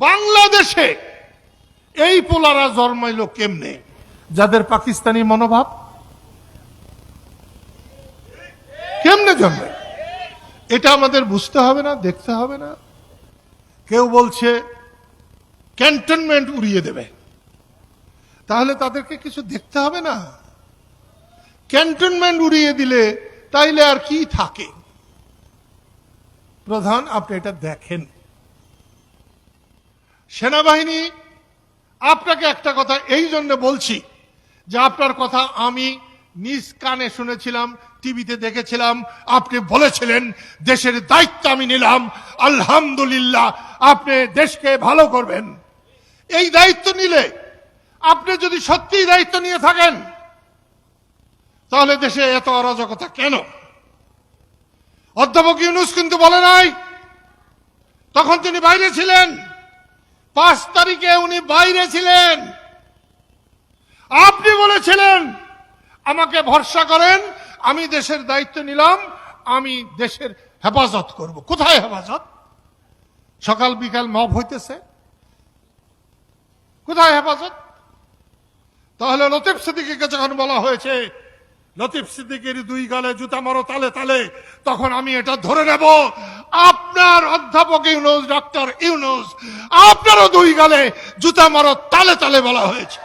বাংলাদেশে এই পোলারা জন্মাইল কেমনে, যাদের পাকিস্তানি মনোভাব? কেমনে জন্মে? এটা আমাদের বুঝতে হবে না, দেখতে হবে না? কেউ বলছে ক্যান্টনমেন্ট উড়িয়ে দেবে, তাহলে তাদেরকে কিছু দেখতে হবে না? ক্যান্টনমেন্ট উড়িয়ে দিলে তাইলে আর কি থাকে? প্রধান, আপনি এটা দেখেন। সেনাবাহিনী, আপনাকে একটা কথা এই জন্য বলছি যে আপনার কথা আমি নিজ কানে শুনেছিলাম, টিভিতে দেখেছিলাম। আপনি বলেছিলেন দেশের দায়িত্ব আমি নিলাম, আলহামদুলিল্লাহ আপনি দেশকে ভালো করবেন। এই দায়িত্ব নিলে, আপনি যদি সত্যিই দায়িত্ব নিয়ে থাকেন, তাহলে দেশে এত অরাজকতা কেন? অধ্যাপক ইউনূস কিন্তু বলে নাই, তখন তিনি বাইরে ছিলেন। 5 তারিখে উনি বাইরে ছিলেন। আপনি বলেছিলেন আমাকে ভরসা করেন, আমি দেশের দায়িত্ব নিলাম, আমি দেশের হেফাজত করব। কোথায় হেফাজত? সকাল বিকাল মব হইতেছে, কোথায় হেফাজত? তাহলে লতিফ সিদ্দিকীকে যখন বলা হয়েছে লতিফ সিদ্দিকীর 2 গালে জুতা মারো তালে তালে, তখন আমি এটা ধরে নেব আপনার অধ্যাপক ইউনূস, ডক্টর ইউনূস, আপনারও 2 গালে জুতা মারো তালে তালে বলা হয়েছে।